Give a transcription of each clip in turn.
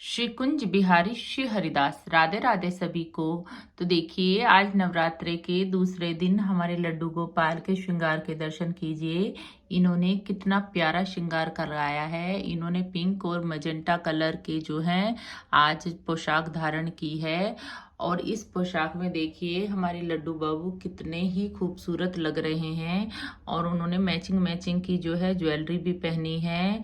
श्री कुंज बिहारी श्री हरिदास राधे राधे सभी को। तो देखिए, आज नवरात्रे के दूसरे दिन हमारे लड्डू गोपाल के श्रृंगार के दर्शन कीजिए। इन्होंने कितना प्यारा श्रृंगार कराया है। इन्होंने पिंक और मजेंटा कलर के जो है आज पोशाक धारण की है। और इस पोशाक में देखिए हमारे लड्डू बाबू कितने ही खूबसूरत लग रहे हैं। और उन्होंने मैचिंग मैचिंग की जो है ज्वेलरी भी पहनी है।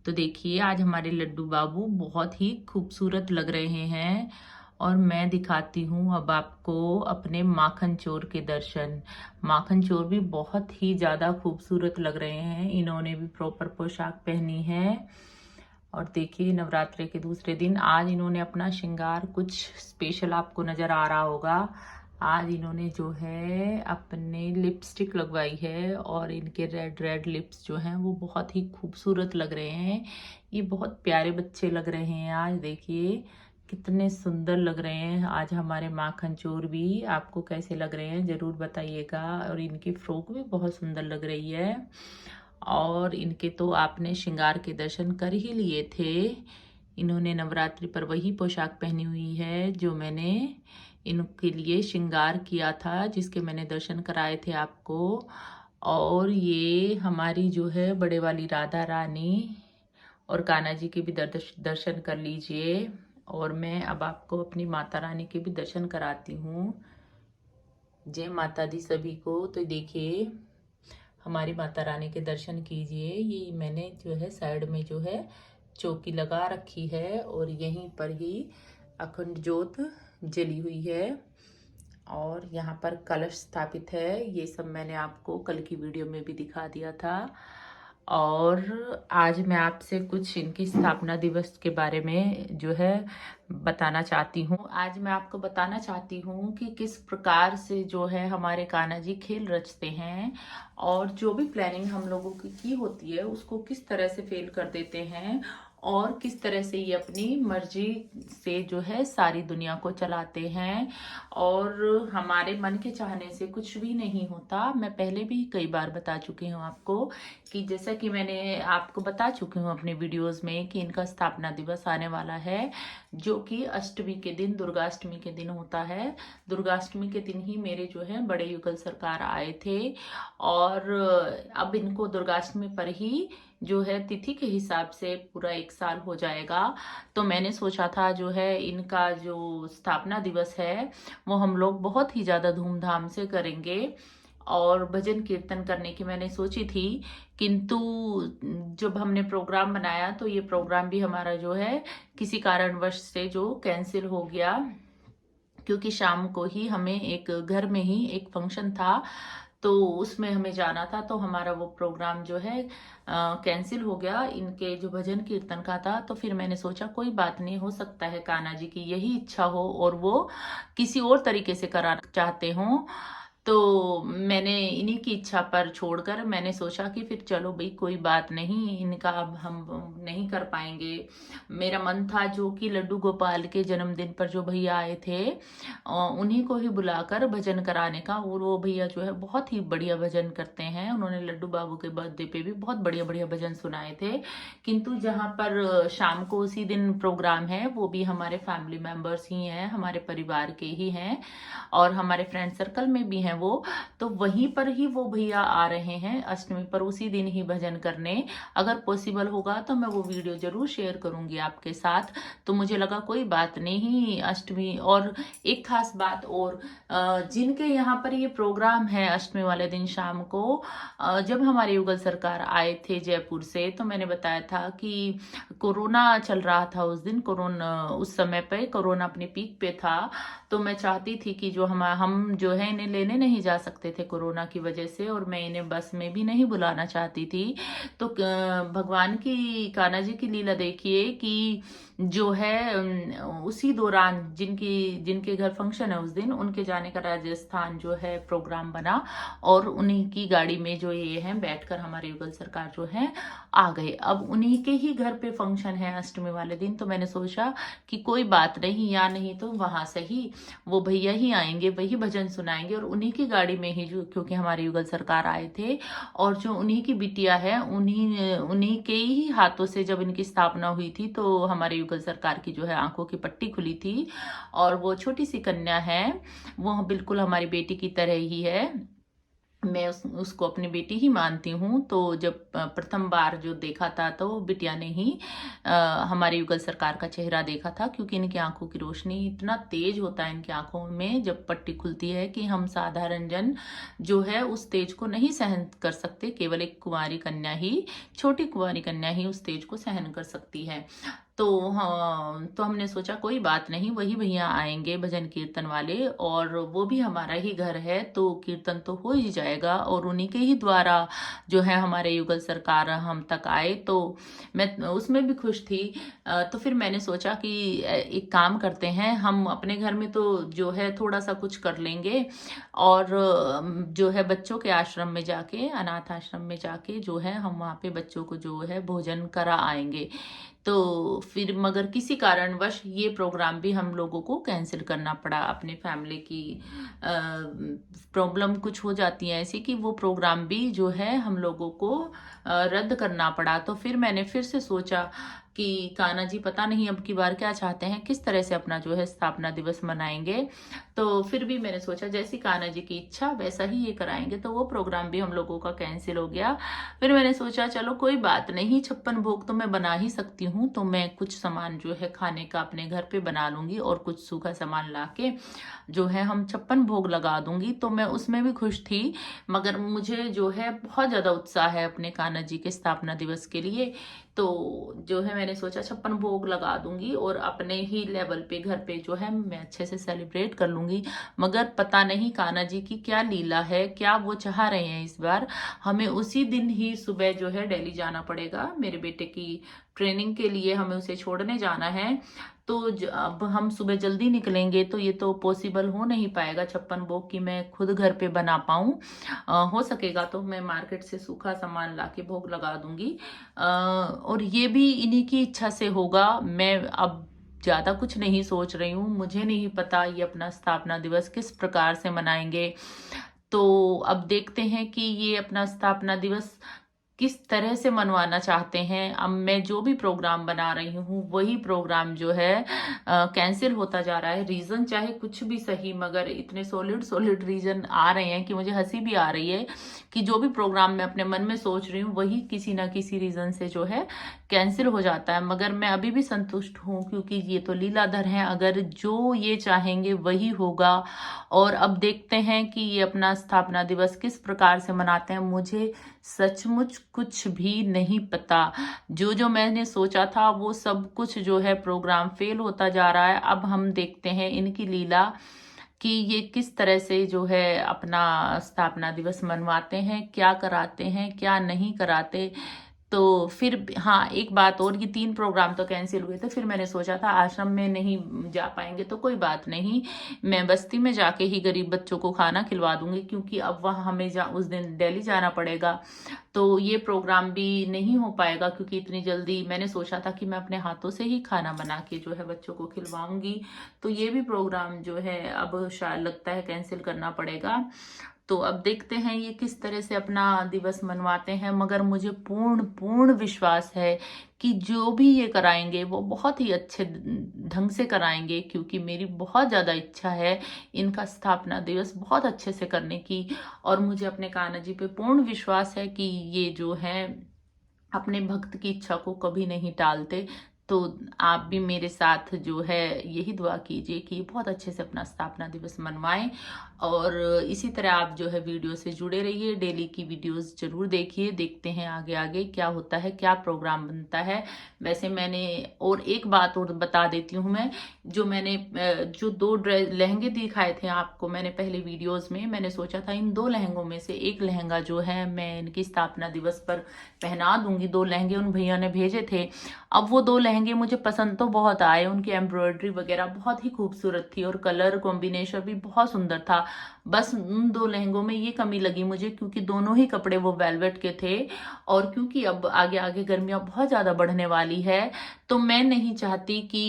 तो देखिए, आज हमारे लड्डू बाबू बहुत ही खूबसूरत लग रहे हैं। और मैं दिखाती हूँ अब आपको अपने माखन चोर के दर्शन। माखन चोर भी बहुत ही ज़्यादा खूबसूरत लग रहे हैं। इन्होंने भी प्रॉपर पोशाक पहनी है। और देखिए, नवरात्रे के दूसरे दिन आज इन्होंने अपना श्रृंगार कुछ स्पेशल आपको नज़र आ रहा होगा। आज इन्होंने जो है अपने लिपस्टिक लगवाई है और इनके रेड रेड लिप्स जो हैं वो बहुत ही खूबसूरत लग रहे हैं। ये बहुत प्यारे बच्चे लग रहे हैं। आज देखिए कितने सुंदर लग रहे हैं आज हमारे माखन चोर भी। आपको कैसे लग रहे हैं ज़रूर बताइएगा। और इनकी फ्रॉक भी बहुत सुंदर लग रही है। और इनके तो आपने श्रृंगार के दर्शन कर ही लिए थे। इन्होंने नवरात्रि पर वही पोशाक पहनी हुई है जो मैंने इनके लिए श्रृंगार किया था, जिसके मैंने दर्शन कराए थे आपको। और ये हमारी जो है बड़े वाली राधा रानी और कान्हा जी के भी दर्शन कर लीजिए। और मैं अब आपको अपनी माता रानी के भी दर्शन कराती हूँ। जय माता दी सभी को। तो देखिए, हमारी माता रानी के दर्शन कीजिए। ये मैंने जो है साइड में जो है चौकी लगा रखी है और यहीं पर ही अखंड ज्योत जली हुई है। और यहाँ पर कलश स्थापित है। ये सब मैंने आपको कल की वीडियो में भी दिखा दिया था। और आज मैं आपसे कुछ इनकी स्थापना दिवस के बारे में जो है बताना चाहती हूँ। आज मैं आपको बताना चाहती हूँ कि किस प्रकार से जो है हमारे कान्हा जी खेल रचते हैं और जो भी प्लानिंग हम लोगों की होती है उसको किस तरह से फेल कर देते हैं। और किस तरह से ये अपनी मर्जी से जो है सारी दुनिया को चलाते हैं। और हमारे मन के चाहने से कुछ भी नहीं होता। मैं पहले भी कई बार बता चुकी हूँ आपको कि जैसा कि मैंने आपको बता चुकी हूँ अपने वीडियोस में कि इनका स्थापना दिवस आने वाला है, जो कि अष्टमी के दिन, दुर्गाष्टमी के दिन होता है। दुर्गाष्टमी के दिन ही मेरे जो है बड़े युगल सरकार आए थे। और अब इनको दुर्गाष्टमी पर ही जो है तिथि के हिसाब से पूरा 1 साल हो जाएगा। तो मैंने सोचा था जो है इनका जो स्थापना दिवस है वो हम लोग बहुत ही ज़्यादा धूमधाम से करेंगे। और भजन कीर्तन करने की मैंने सोची थी, किंतु जब हमने प्रोग्राम बनाया तो ये प्रोग्राम भी हमारा जो है किसी कारणवश से जो कैंसिल हो गया। क्योंकि शाम को ही हमें एक घर में ही एक फंक्शन था तो उसमें हमें जाना था। तो हमारा वो प्रोग्राम जो है कैंसिल हो गया इनके जो भजन कीर्तन का था। तो फिर मैंने सोचा कोई बात नहीं, हो सकता है कान्हा जी की यही इच्छा हो और वो किसी और तरीके से कराना चाहते हों। तो मैंने इन्हीं की इच्छा पर छोड़कर मैंने सोचा कि फिर चलो भाई कोई बात नहीं, इनका अब हम नहीं कर पाएंगे। मेरा मन था जो कि लड्डू गोपाल के जन्मदिन पर जो भैया आए थे उन्हीं को ही बुलाकर भजन कराने का। और वो भैया जो है बहुत ही बढ़िया भजन करते हैं। उन्होंने लड्डू बाबू के बर्थडे पे भी बहुत बढ़िया बढ़िया भजन सुनाए थे। किंतु जहाँ पर शाम को उसी दिन प्रोग्राम है वो भी हमारे फैमिली मेंबर्स ही हैं, हमारे परिवार के ही हैं और हमारे फ्रेंड सर्कल में भी हैं वो। तो वहीं पर ही वो भैया आ रहे हैं अष्टमी पर उसी दिन ही भजन करने। अगर पॉसिबल होगा तो मैं वो वीडियो जरूर शेयर करूंगी आपके साथ। तो मुझे लगा कोई बात नहीं, अष्टमी। और एक खास बात और, जिनके यहाँ पर ये प्रोग्राम है अष्टमी वाले दिन शाम को, जब हमारे युगल सरकार आए थे जयपुर से तो मैंने बताया था कि कोरोना चल रहा था उस दिन। कोरोना उस समय पे कोरोना अपने पीक पे था। तो मैं चाहती थी कि जो हम जो है इन्हें लेने नहीं जा सकते थे कोरोना की वजह से, और मैं इन्हें बस में भी नहीं बुलाना चाहती थी। तो भगवान की, कान्हा जी की लीला देखिए कि जो है उसी दौरान जिनके घर फंक्शन है उस दिन, उनके जाने का राजस्थान जो है प्रोग्राम बना और उन्हीं की गाड़ी में जो ये हैं बैठकर हमारे युगल सरकार जो है आ गए। अब उन्हीं के ही घर पे फंक्शन है अष्टमी वाले दिन। तो मैंने सोचा कि कोई बात नहीं, या नहीं तो वहां से ही वो भैया ही आएंगे, वही भजन सुनाएंगे और उन्हीं उन्हीं की गाड़ी में ही, जो क्योंकि हमारे युगल सरकार आए थे और जो उन्हीं की बिटिया है, उन्हीं उन्हीं के ही हाथों से जब इनकी स्थापना हुई थी तो हमारे युगल सरकार की जो है आंखों की पट्टी खुली थी। और वो छोटी सी कन्या है, वो बिल्कुल हमारी बेटी की तरह ही है। मैं उसको अपनी बेटी ही मानती हूँ। तो जब प्रथम बार जो देखा था तो बिटिया ने ही हमारे युगल सरकार का चेहरा देखा था, क्योंकि इनकी आंखों की रोशनी इतना तेज होता है इनकी आंखों में जब पट्टी खुलती है कि हम साधारण जन जो है उस तेज को नहीं सहन कर सकते। केवल एक कुंवारी कन्या ही, छोटी कुंवारी कन्या ही उस तेज को सहन कर सकती है। तो हाँ, तो हमने सोचा कोई बात नहीं, वही भैया आएंगे भजन कीर्तन वाले, और वो भी हमारा ही घर है तो कीर्तन तो हो ही जाएगा, और उन्हीं के ही द्वारा जो है हमारे युगल सरकार हम तक आए, तो मैं उसमें भी खुश थी। तो फिर मैंने सोचा कि एक काम करते हैं, हम अपने घर में तो जो है थोड़ा सा कुछ कर लेंगे, और जो है बच्चों के आश्रम में जाके, अनाथ आश्रम में जाके जो है हम वहाँ पे बच्चों को जो है भोजन करा आएंगे। तो फिर मगर किसी कारणवश ये प्रोग्राम भी हम लोगों को कैंसिल करना पड़ा। अपने फैमिली की प्रॉब्लम कुछ हो जाती है ऐसी कि वो प्रोग्राम भी जो है हम लोगों को रद्द करना पड़ा। तो फिर मैंने फिर से सोचा कि कान्हा जी पता नहीं अब की बार क्या चाहते हैं, किस तरह से अपना जो है स्थापना दिवस मनाएंगे। तो फिर भी मैंने सोचा जैसी कान्हा जी की इच्छा वैसा ही ये कराएंगे, तो वो प्रोग्राम भी हम लोगों का कैंसिल हो गया। फिर मैंने सोचा चलो कोई बात नहीं, 56 भोग तो मैं बना ही सकती हूँ, तो मैं कुछ सामान जो है खाने का अपने घर पे बना लूंगी और कुछ सूखा सामान लाके जो है हम 56 भोग लगा दूंगी। तो मैं उसमें भी खुश थी, मगर मुझे जो है बहुत ज्यादा उत्साह है अपने कान्हा जी के स्थापना दिवस के लिए। तो जो है मैंने सोचा 56 भोग लगा दूंगी और अपने ही लेवल पे घर पे जो है मैं अच्छे से सेलिब्रेट कर लूंगी। मगर पता नहीं कान्हा जी की क्या लीला है, क्या वो चाह रहे हैं इस बार। हमें उसी दिन ही सुबह जो है दिल्ली जाना पड़ेगा, मेरे बेटे की ट्रेनिंग के लिए हमें उसे छोड़ने जाना है। तो अब हम सुबह जल्दी निकलेंगे तो ये तो पॉसिबल हो नहीं पाएगा 56 भोग की मैं खुद घर पे बना पाऊं। हो सकेगा तो मैं मार्केट से सूखा सामान लाके भोग लगा दूंगी। और ये भी इन्हीं की इच्छा से होगा। मैं अब ज्यादा कुछ नहीं सोच रही हूँ, मुझे नहीं पता ये अपना स्थापना दिवस किस प्रकार से मनाएंगे। तो अब देखते हैं कि ये अपना स्थापना दिवस किस तरह से मनवाना चाहते हैं। अब मैं जो भी प्रोग्राम बना रही हूँ वही प्रोग्राम जो है कैंसिल होता जा रहा है। रीजन चाहे कुछ भी सही, मगर इतने सॉलिड सॉलिड रीजन आ रहे हैं कि मुझे हंसी भी आ रही है कि जो भी प्रोग्राम मैं अपने मन में सोच रही हूँ वही किसी ना किसी रीजन से जो है कैंसिल हो जाता है। मगर मैं अभी भी संतुष्ट हूँ, क्योंकि ये तो लीलाधर हैं, अगर जो ये चाहेंगे वही होगा। और अब देखते हैं कि ये अपना स्थापना दिवस किस प्रकार से मनाते हैं। मुझे सचमुच कुछ भी नहीं पता। जो जो मैंने सोचा था वो सब कुछ जो है प्रोग्राम फेल होता जा रहा है। अब हम देखते हैं इनकी लीला कि ये किस तरह से जो है अपना स्थापना दिवस मनवाते हैं, क्या कराते हैं क्या नहीं कराते। तो फिर हाँ, एक बात और, ये 3 प्रोग्राम तो कैंसिल हुए थे। फिर मैंने सोचा था आश्रम में नहीं जा पाएंगे तो कोई बात नहीं, मैं बस्ती में जाके ही गरीब बच्चों को खाना खिलवा दूंगी, क्योंकि अब वहाँ हमें उस दिन दिल्ली जाना पड़ेगा। तो ये प्रोग्राम भी नहीं हो पाएगा, क्योंकि इतनी जल्दी मैंने सोचा था कि मैं अपने हाथों से ही खाना बना के जो है बच्चों को खिलवाऊंगी। तो ये भी प्रोग्राम जो है अब शायद लगता है कैंसिल करना पड़ेगा। तो अब देखते हैं ये किस तरह से अपना दिवस मनवाते हैं। मगर मुझे पूर्ण पूर्ण विश्वास है कि जो भी ये कराएंगे वो बहुत ही अच्छे ढंग से कराएंगे, क्योंकि मेरी बहुत ज़्यादा इच्छा है इनका स्थापना दिवस बहुत अच्छे से करने की। और मुझे अपने कान्हा जी पे पूर्ण विश्वास है कि ये जो है अपने भक्त की इच्छा को कभी नहीं टालते। तो आप भी मेरे साथ जो है यही दुआ कीजिए कि बहुत अच्छे से अपना स्थापना दिवस मनवाएं। और इसी तरह आप जो है वीडियो से जुड़े रहिए, डेली की वीडियोस जरूर देखिए। देखते हैं आगे आगे क्या होता है, क्या प्रोग्राम बनता है। वैसे मैंने और एक बात और बता देती हूँ, मैं जो मैंने जो 2 लहंगे दिखाए थे आपको मैंने पहले वीडियोस में, मैंने सोचा था इन 2 लहंगों में से एक लहंगा जो है मैं इनकी स्थापना दिवस पर पहना दूंगी। 2 लहंगे उन भैया ने भेजे थे। अब वो 2 लहंगे मुझे पसंद तो बहुत आए, उनकी एम्ब्रॉयडरी वगैरह बहुत ही खूबसूरत थी और कलर कॉम्बिनेशन भी बहुत सुंदर था। बस उन 2 लहंगों में ये कमी लगी मुझे, क्योंकि दोनों ही कपड़े वो वेलवेट के थे। और क्योंकि अब आगे आगे गर्मियां बहुत ज्यादा बढ़ने वाली है, तो मैं नहीं चाहती कि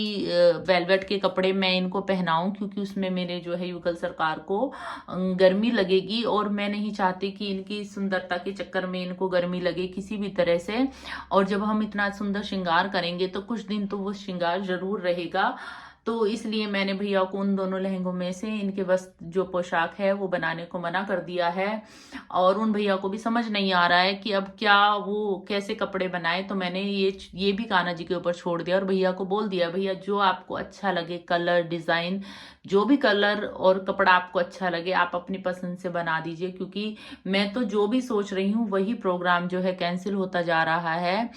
वेलवेट के कपड़े मैं इनको पहनाऊं, क्योंकि उसमें मेरे जो है युगल सरकार को गर्मी लगेगी, और मैं नहीं चाहती कि इनकी सुंदरता के चक्कर में इनको गर्मी लगे किसी भी तरह से। और जब हम इतना सुंदर श्रृंगार करेंगे तो कुछ दिन तो वो श्रृंगार जरूर रहेगा। तो इसलिए मैंने भैया को उन दोनों लहंगों में से इनके वस्त्र जो पोशाक है वो बनाने को मना कर दिया है। और उन भैया को भी समझ नहीं आ रहा है कि अब क्या वो कैसे कपड़े बनाए। तो मैंने ये भी कान्हा जी के ऊपर छोड़ दिया और भैया को बोल दिया, भैया जो आपको अच्छा लगे, कलर, डिजाइन, जो भी कलर और कपड़ा आपको अच्छा लगे आप अपनी पसंद से बना दीजिए, क्योंकि मैं तो जो भी सोच रही हूँ वही प्रोग्राम जो है कैंसिल होता जा रहा है।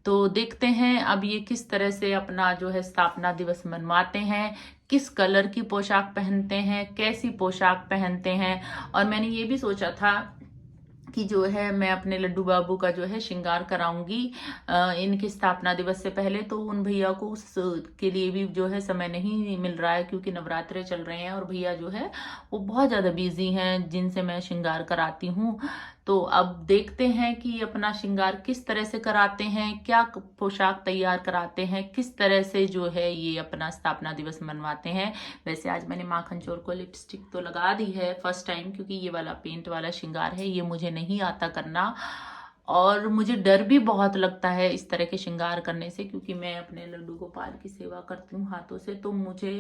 तो देखते हैं अब ये किस तरह से अपना जो है स्थापना दिवस मनवाते हैं, किस कलर की पोशाक पहनते हैं, कैसी पोशाक पहनते हैं। और मैंने ये भी सोचा था कि जो है मैं अपने लड्डू बाबू का जो है श्रृंगार कराऊंगी इनके स्थापना दिवस से पहले। तो उन भैया को उस के लिए भी जो है समय नहीं मिल रहा है, क्योंकि नवरात्रे चल रहे हैं और भैया जो है वो बहुत ज़्यादा बिजी हैं जिनसे मैं श्रृंगार कराती हूँ। तो अब देखते हैं कि अपना श्रृंगार किस तरह से कराते हैं, क्या पोशाक तैयार कराते हैं, किस तरह से जो है ये अपना स्थापना दिवस मनवाते हैं। वैसे आज मैंने माखन चोर को लिपस्टिक तो लगा दी है फर्स्ट टाइम, क्योंकि ये वाला पेंट वाला श्रृंगार है ये मुझे नहीं आता करना, और मुझे डर भी बहुत लगता है इस तरह के श्रृंगार करने से, क्योंकि मैं अपने लड्डू गोपाल की सेवा करती हूँ हाथों से। तो मुझे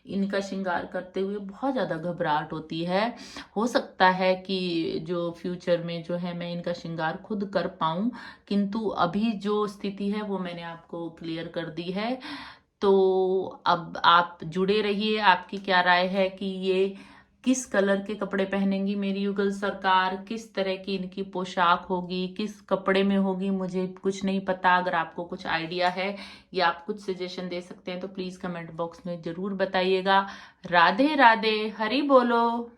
इनका श्रृंगार करते हुए बहुत ज़्यादा घबराहट होती है। हो सकता है कि जो फ्यूचर में जो है मैं इनका श्रृंगार खुद कर पाऊँ, किंतु अभी जो स्थिति है वो मैंने आपको क्लियर कर दी है। तो अब आप जुड़े रहिए, आपकी क्या राय है कि ये किस कलर के कपड़े पहनेंगी मेरी युगल सरकार, किस तरह की इनकी पोशाक होगी, किस कपड़े में होगी, मुझे कुछ नहीं पता। अगर आपको कुछ आइडिया है या आप कुछ सजेशन दे सकते हैं तो प्लीज कमेंट बॉक्स में जरूर बताइएगा। राधे राधे, हरि बोलो।